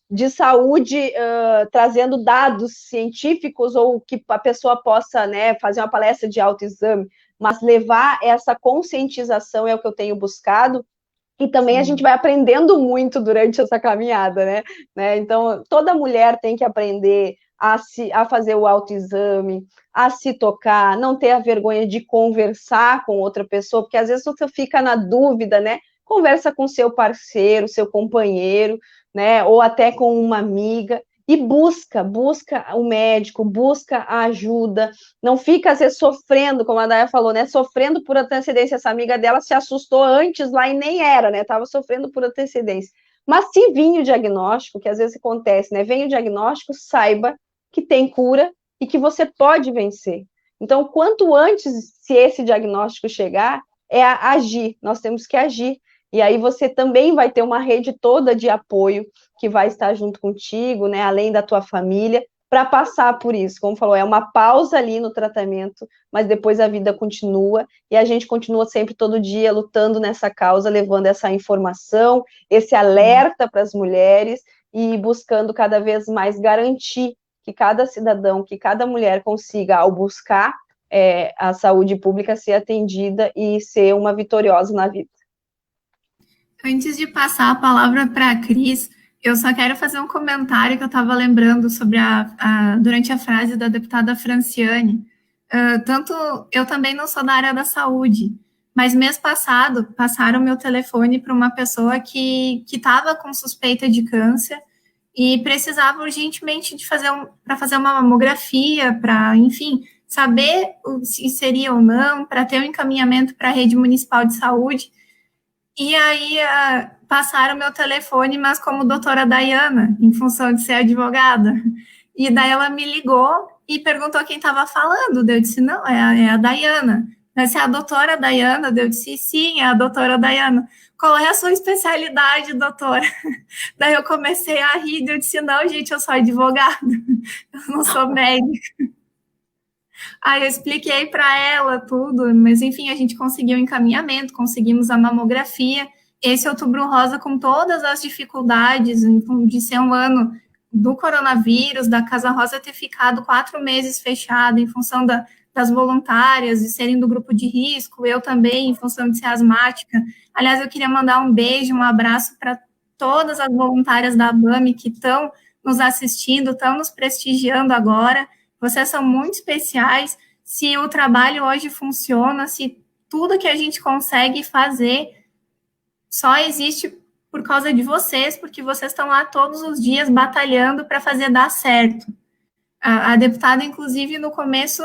Speaker 2: de saúde, trazendo dados científicos, ou que a pessoa possa, né, fazer uma palestra de autoexame, mas levar essa conscientização é o que eu tenho buscado, e também a gente vai aprendendo muito durante essa caminhada, né? Então, toda mulher tem que aprender a fazer o autoexame, a se tocar, não ter a vergonha de conversar com outra pessoa, porque às vezes você fica na dúvida, né? Conversa com seu parceiro, seu companheiro, né? Ou até com uma amiga, e busca o médico, busca a ajuda, não fica, às vezes, sofrendo, como a Daya falou, né, sofrendo por antecedência. Essa amiga dela se assustou antes lá e nem era, né, estava sofrendo por antecedência. Mas se vir o diagnóstico, que às vezes acontece, né, vem o diagnóstico, saiba que tem cura e que você pode vencer. Então, quanto antes, se esse diagnóstico chegar, é agir, nós temos que agir. E aí você também vai ter uma rede toda de apoio que vai estar junto contigo, né, além da tua família, para passar por isso. Como falou, é uma pausa ali no tratamento, mas depois a vida continua, e a gente continua sempre, todo dia, lutando nessa causa, levando essa informação, esse alerta para as mulheres, e buscando cada vez mais garantir que cada cidadão, que cada mulher consiga, ao buscar a saúde pública, ser atendida e ser uma vitoriosa na vida.
Speaker 1: Antes de passar a palavra para a Cris, eu só quero fazer um comentário que eu estava lembrando sobre durante a frase da deputada Franciane. Tanto eu também não sou da área da saúde, mas mês passado passaram meu telefone para uma pessoa que estava com suspeita de câncer e precisava urgentemente para fazer uma mamografia, para, enfim, saber se seria ou não, para ter um encaminhamento para a rede municipal de saúde. E aí passaram meu telefone, mas como doutora Dayana, em função de ser advogada. E daí ela me ligou e perguntou quem estava falando. Eu disse, não, é a Dayana. Essa é a doutora Dayana? Eu disse, sim, é a doutora Dayana. Qual é a sua especialidade, doutora? Daí eu comecei a rir, eu disse, não, gente, eu sou advogada, eu não sou médica. Aí eu expliquei para ela tudo, mas enfim, a gente conseguiu o encaminhamento, conseguimos a mamografia. Esse Outubro Rosa, com todas as dificuldades de ser um ano do coronavírus, da Casa Rosa ter ficado 4 meses fechada em função das voluntárias, de serem do grupo de risco, eu também, em função de ser asmática. Aliás, eu queria mandar um beijo, um abraço para todas as voluntárias da ABAME que estão nos assistindo, estão nos prestigiando agora. Vocês são muito especiais. Se o trabalho hoje funciona, se tudo que a gente consegue fazer só existe por causa de vocês, porque vocês estão lá todos os dias batalhando para fazer dar certo. A deputada, inclusive, no começo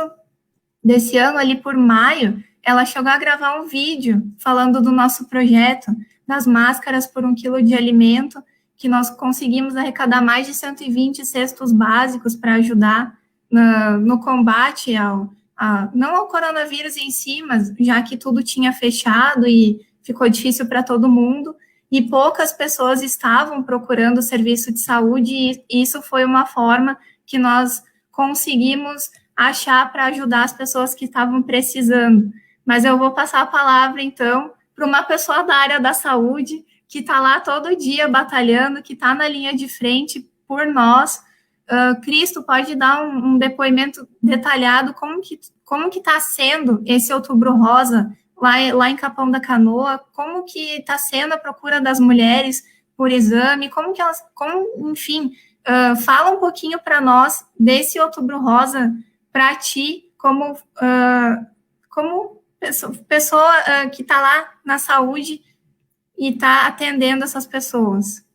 Speaker 1: desse ano, ali por maio, ela chegou a gravar um vídeo falando do nosso projeto, das máscaras por 1 quilo de alimento, que nós conseguimos arrecadar mais de 120 cestos básicos para ajudar no combate não ao coronavírus em si, mas já que tudo tinha fechado e ficou difícil para todo mundo, e poucas pessoas estavam procurando serviço de saúde, e isso foi uma forma que nós conseguimos achar para ajudar as pessoas que estavam precisando. Mas eu vou passar a palavra, então, para uma pessoa da área da saúde, que está lá todo dia batalhando, que está na linha de frente por nós. Cristo, pode dar um depoimento detalhado como que está sendo esse Outubro Rosa lá em Capão da Canoa, como que está sendo a procura das mulheres por exame, enfim, fala um pouquinho para nós desse Outubro Rosa, para ti, como pessoa que está lá na saúde e está atendendo essas pessoas.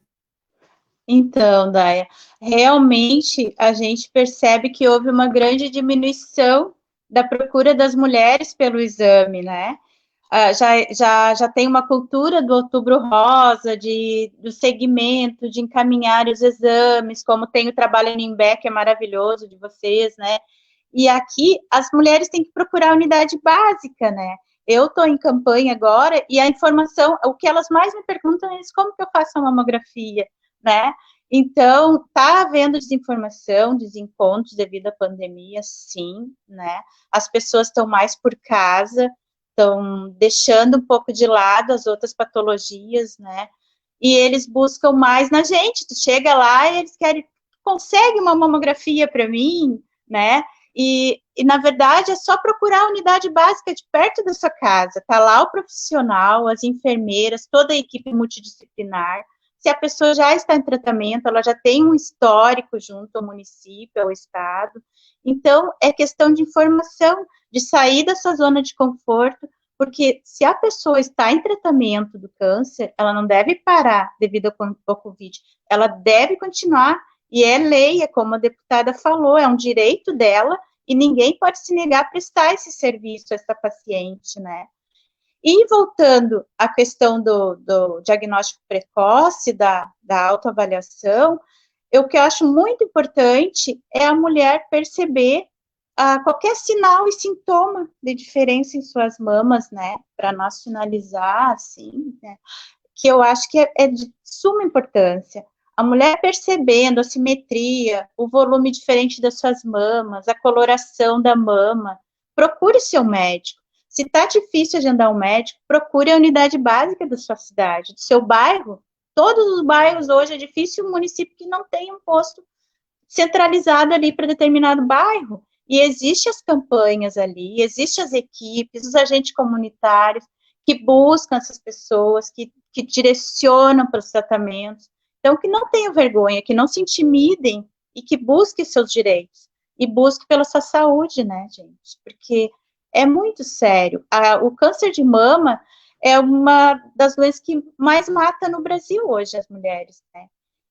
Speaker 3: Então, Daya, realmente a gente percebe que houve uma grande diminuição da procura das mulheres pelo exame, né? já tem uma cultura do Outubro Rosa, do segmento, de encaminhar os exames, como tem o trabalho em Imbé, que é maravilhoso de vocês, né? E aqui as mulheres têm que procurar a unidade básica, né? Eu estou em campanha agora e a informação, o que elas mais me perguntam é como que eu faço a mamografia, né? Então, está havendo desinformação, desencontros devido à pandemia, sim, né? As pessoas estão mais por casa, estão deixando um pouco de lado as outras patologias, né? E eles buscam mais na gente. Tu chega lá e eles querem, consegue uma mamografia para mim, né? E, na verdade, é só procurar a unidade básica de perto da sua casa. Tá lá o profissional, as enfermeiras, toda a equipe multidisciplinar. Se a pessoa já está em tratamento, ela já tem um histórico junto ao município, ao estado. Então, é questão de informação, de sair da sua zona de conforto, porque se a pessoa está em tratamento do câncer, ela não deve parar devido ao Covid, ela deve continuar, e é lei, é como a deputada falou, é um direito dela, e ninguém pode se negar a prestar esse serviço a essa paciente, né? E voltando à questão do diagnóstico precoce, da autoavaliação, o que eu acho muito importante é a mulher perceber qualquer sinal e sintoma de diferença em suas mamas, né, para nós finalizar, assim, né, que eu acho que é de suma importância. A mulher percebendo a simetria, o volume diferente das suas mamas, a coloração da mama, procure seu médico. Se está difícil agendar um médico, procure a unidade básica da sua cidade, do seu bairro. Todos os bairros hoje é difícil um município que não tem um posto centralizado ali para determinado bairro. E existem as campanhas ali, existem as equipes, os agentes comunitários que buscam essas pessoas, que direcionam para os tratamentos. Então, que não tenham vergonha, que não se intimidem e que busquem seus direitos. E busquem pela sua saúde, né, gente? Porque é muito sério. O câncer de mama é uma das doenças que mais mata no Brasil hoje as mulheres, né?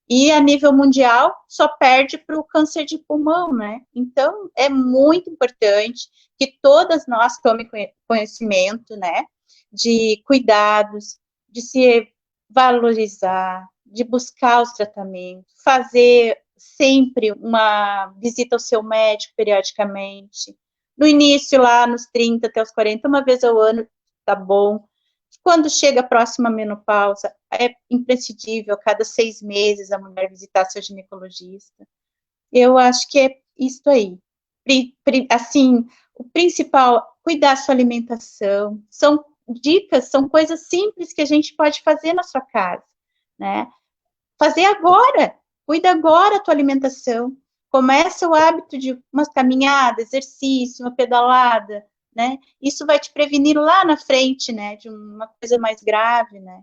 Speaker 3: E a nível mundial só perde para o câncer de pulmão, né? Então é muito importante que todas nós tomem conhecimento, né? De cuidados, de se valorizar, de buscar os tratamentos, fazer sempre uma visita ao seu médico periodicamente. No início, lá nos 30 até os 40, uma vez ao ano, tá bom. Quando chega a próxima menopausa, é imprescindível, cada 6 meses, a mulher visitar seu ginecologista. Eu acho que é isso aí. Assim, o principal, cuidar sua alimentação. São dicas, são coisas simples que a gente pode fazer na sua casa, né? Fazer agora. Cuida agora a tua alimentação. Começa o hábito de uma caminhada, exercício, uma pedalada, né? Isso vai te prevenir lá na frente, né? De uma coisa mais grave, né?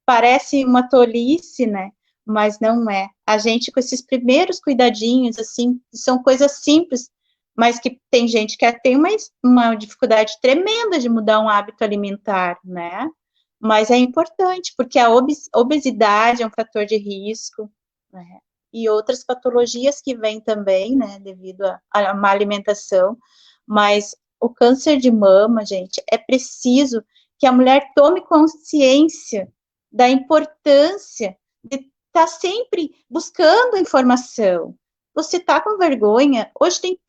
Speaker 3: Parece uma tolice, né? Mas não é. A gente, com esses primeiros cuidadinhos, assim, são coisas simples, mas que tem gente que tem uma dificuldade tremenda de mudar um hábito alimentar, né? Mas é importante, porque a obesidade é um fator de risco, né? E outras patologias que vêm também, né, devido a má alimentação, mas o câncer de mama, gente, é preciso que a mulher tome consciência da importância de estar sempre buscando informação. Você está com vergonha? Hoje tem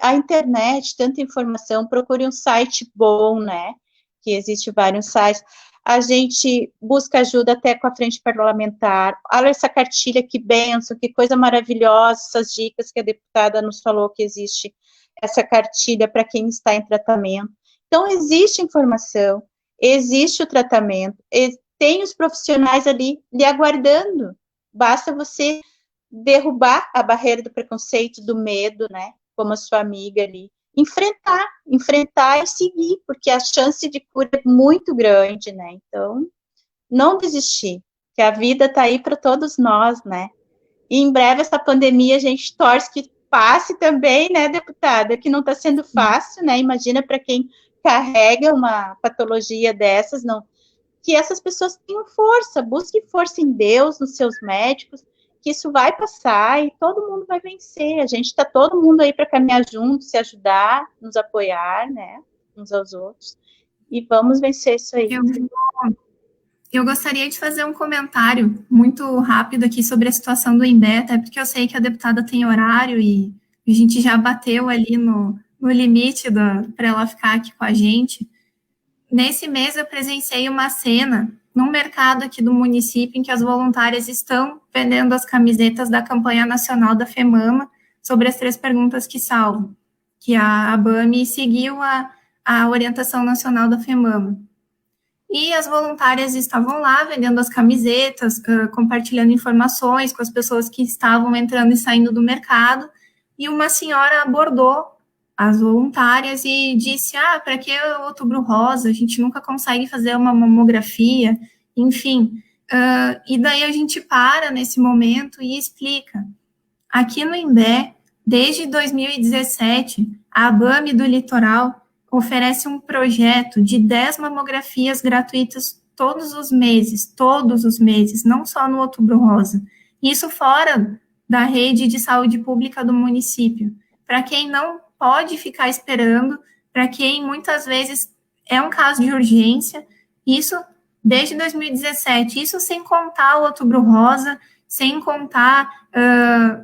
Speaker 3: a internet, tanta informação, procure um site bom, né? Que existe vários sites. A gente busca ajuda até com a frente parlamentar. Olha essa cartilha, que benção, que coisa maravilhosa, essas dicas que a deputada nos falou que existe essa cartilha para quem está em tratamento. Então, existe informação, existe o tratamento, tem os profissionais ali lhe aguardando. Basta você derrubar a barreira do preconceito, do medo, né? Como a sua amiga ali. Enfrentar e seguir, porque a chance de cura é muito grande, né? Então, não desistir, que a vida está aí para todos nós, né? E em breve essa pandemia a gente torce que passe também, né, deputada? Que não está sendo fácil, né? Imagina para quem carrega uma patologia dessas, não, que essas pessoas tenham força, busquem força em Deus, nos seus médicos, que isso vai passar e todo mundo vai vencer. A gente está todo mundo aí para caminhar junto, se ajudar, nos apoiar, né, uns aos outros. e vamos vencer isso aí.
Speaker 1: Eu gostaria de fazer um comentário muito rápido aqui sobre a situação do INDE, até porque eu sei que a deputada tem horário e a gente já bateu ali no limite para ela ficar aqui com a gente. Nesse mês eu presenciei uma cena no mercado aqui do município em que as voluntárias estão vendendo as camisetas da campanha nacional da FEMAMA sobre as 3 perguntas que salvam, que a ABAME seguiu a orientação nacional da FEMAMA. E as voluntárias estavam lá vendendo as camisetas, compartilhando informações com as pessoas que estavam entrando e saindo do mercado, e uma senhora abordou as voluntárias e disse, para que o Outubro Rosa? A gente nunca consegue fazer uma mamografia, enfim. E daí a gente para nesse momento e explica. Aqui no INDE, desde 2017, a ABAME do Litoral oferece um projeto de 10 mamografias gratuitas todos os meses, não só no Outubro Rosa. Isso fora da rede de saúde pública do município. Para quem não pode ficar esperando, para quem muitas vezes é um caso de urgência, isso desde 2017, isso sem contar o Outubro Rosa, sem contar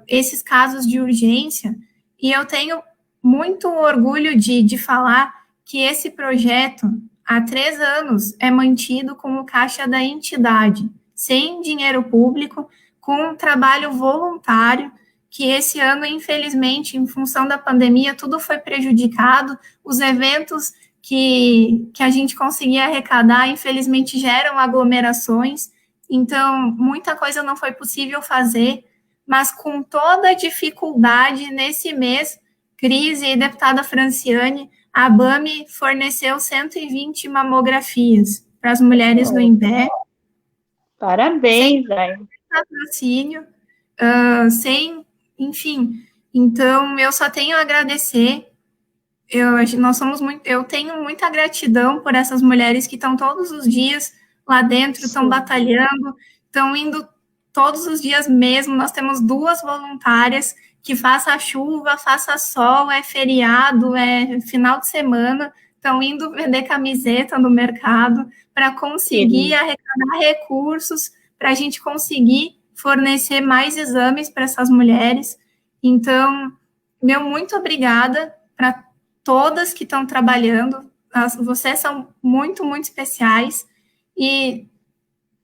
Speaker 1: esses casos de urgência, e eu tenho muito orgulho de falar que esse projeto, há 3 anos, é mantido como caixa da entidade, sem dinheiro público, com um trabalho voluntário, que esse ano, infelizmente, em função da pandemia, tudo foi prejudicado, os eventos que a gente conseguia arrecadar, infelizmente, geram aglomerações, então, muita coisa não foi possível fazer, mas com toda a dificuldade, nesse mês, Cris e deputada Franciane, a ABAME forneceu 120 mamografias para as mulheres do INDE.
Speaker 3: Parabéns, velho.
Speaker 1: Patrocínio, enfim, então eu só tenho a agradecer. Eu tenho muita gratidão por essas mulheres que estão todos os dias lá dentro, estão batalhando, estão indo todos os dias mesmo. Nós temos 2 voluntárias que faça chuva, faça sol, é feriado, é final de semana, estão indo vender camiseta no mercado para conseguir arrecadar recursos, para a gente conseguir fornecer mais exames para essas mulheres. Então, muito obrigada para todas que estão trabalhando. Vocês são muito, muito especiais. E,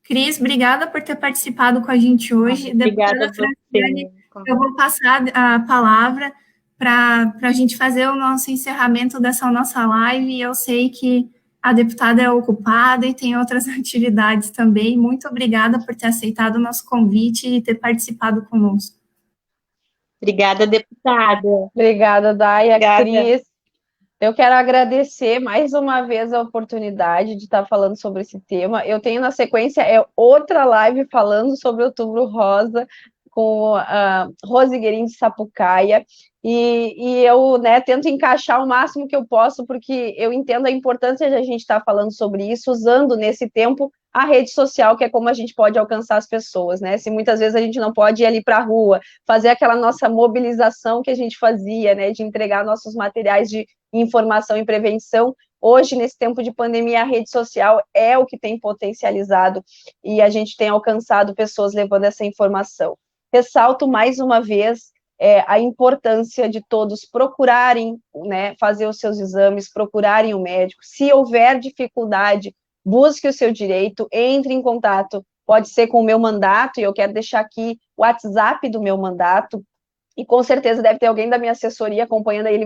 Speaker 1: Cris, obrigada por ter participado com a gente hoje.
Speaker 3: Obrigada a você.
Speaker 1: Eu vou passar a palavra para a gente fazer o nosso encerramento dessa nossa live. Eu sei que a deputada é ocupada e tem outras atividades também. Muito obrigada por ter aceitado o nosso convite e ter participado conosco.
Speaker 3: Obrigada, deputada.
Speaker 2: Obrigada, Daia, Cris. Eu quero agradecer mais uma vez a oportunidade de estar falando sobre esse tema. Eu tenho na sequência outra live falando sobre Outubro Rosa com a Rose Guerin de Sapucaia, e eu tento encaixar o máximo que eu posso, porque eu entendo a importância de a gente estar falando sobre isso, usando nesse tempo a rede social, que é como a gente pode alcançar as pessoas, né? Se muitas vezes a gente não pode ir ali para a rua, fazer aquela nossa mobilização que a gente fazia, né, de entregar nossos materiais de informação e prevenção, hoje, nesse tempo de pandemia, a rede social é o que tem potencializado e a gente tem alcançado pessoas levando essa informação. Ressalto mais uma vez a importância de todos procurarem, né, fazer os seus exames, procurarem o médico. Se houver dificuldade, busque o seu direito, entre em contato, pode ser com o meu mandato, e eu quero deixar aqui o WhatsApp do meu mandato, e com certeza deve ter alguém da minha assessoria acompanhando, aí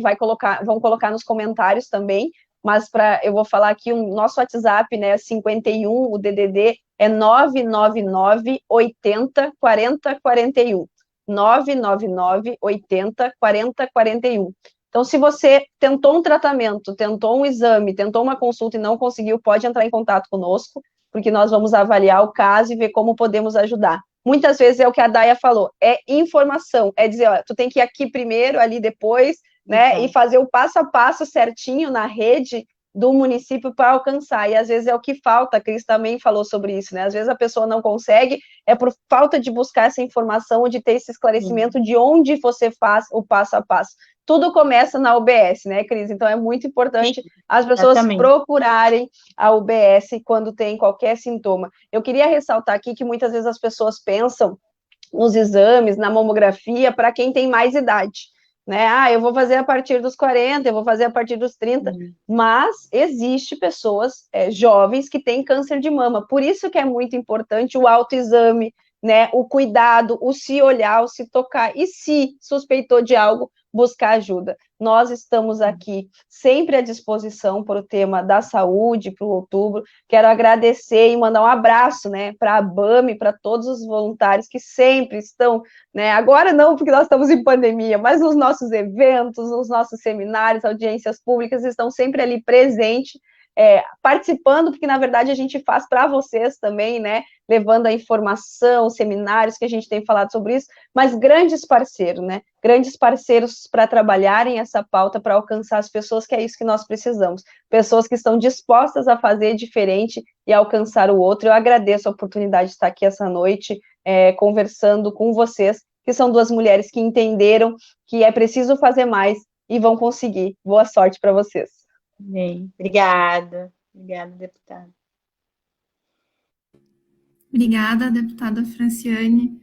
Speaker 2: vão colocar nos comentários também, mas eu vou falar aqui, o nosso WhatsApp, né, 51, o DDD é 999 80 40 41, 999 80 40 41. Então, se você tentou um tratamento, tentou um exame, tentou uma consulta e não conseguiu, pode entrar em contato conosco, porque nós vamos avaliar o caso e ver como podemos ajudar. Muitas vezes é o que a Daia falou, é informação, é dizer, ó, tu tem que ir aqui primeiro, ali depois, né, e fazer o passo a passo certinho na rede do município para alcançar, e às vezes é o que falta, a Cris também falou sobre isso, né, às vezes a pessoa não consegue, é por falta de buscar essa informação, de ter esse esclarecimento de onde você faz o passo a passo. tudo começa na UBS, né, Cris? Então é muito importante as pessoas
Speaker 3: Exatamente.
Speaker 2: procurarem a UBS quando tem qualquer sintoma. Eu queria ressaltar aqui que muitas vezes as pessoas pensam nos exames, na mamografia, para quem tem mais idade, né? Ah, eu vou fazer a partir dos 40, eu vou fazer a partir dos 30, mas existe pessoas jovens que têm câncer de mama, por isso que é muito importante o autoexame, né? O cuidado, o se olhar, o se tocar, e se suspeitou de algo, buscar ajuda. Nós estamos aqui sempre à disposição para o tema da saúde, para o outubro. Quero agradecer e mandar um abraço, né, para a BAME, para todos os voluntários que sempre estão, né, agora não, porque nós estamos em pandemia, mas nos nossos eventos, nos nossos seminários, audiências públicas, estão sempre ali presentes, participando, porque na verdade a gente faz para vocês também, né, levando a informação, seminários que a gente tem falado sobre isso, mas grandes parceiros, né, grandes parceiros para trabalharem essa pauta, para alcançar as pessoas, que é isso que nós precisamos, pessoas que estão dispostas a fazer diferente e alcançar o outro. Eu agradeço a oportunidade de estar aqui essa noite, conversando com vocês, que são duas mulheres que entenderam que é preciso fazer mais e vão conseguir. Boa sorte para vocês.
Speaker 3: Bem, obrigada, deputada.
Speaker 1: Obrigada, deputada Franciane.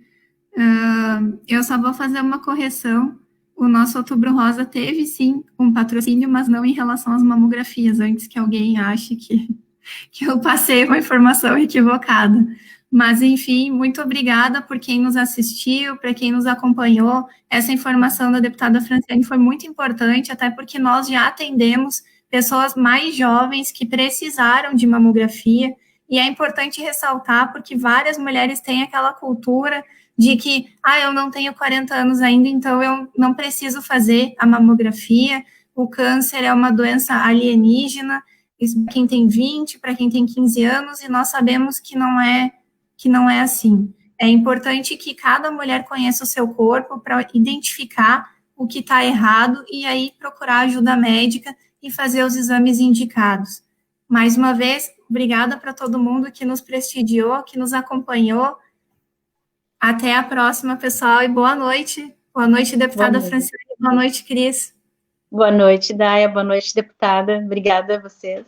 Speaker 1: Eu só vou fazer uma correção. O nosso Outubro Rosa teve, sim, um patrocínio, mas não em relação às mamografias, antes que alguém ache que eu passei uma informação equivocada. Mas, enfim, muito obrigada por quem nos assistiu, para quem nos acompanhou. Essa informação da deputada Franciane foi muito importante, até porque nós já atendemos pessoas mais jovens que precisaram de mamografia, e é importante ressaltar, porque várias mulheres têm aquela cultura de que, eu não tenho 40 anos ainda, então eu não preciso fazer a mamografia, o câncer é uma doença alienígena, isso para quem tem 20, para quem tem 15 anos, e nós sabemos que não é assim. É importante que cada mulher conheça o seu corpo para identificar o que está errado e aí procurar ajuda médica e fazer os exames indicados. Mais uma vez, obrigada para todo mundo que nos prestigiou, que nos acompanhou. Até a próxima, pessoal, e boa noite. Boa noite, deputada Franciane. Boa noite, Cris.
Speaker 3: Boa noite, Daia. Boa noite, deputada. Obrigada a vocês.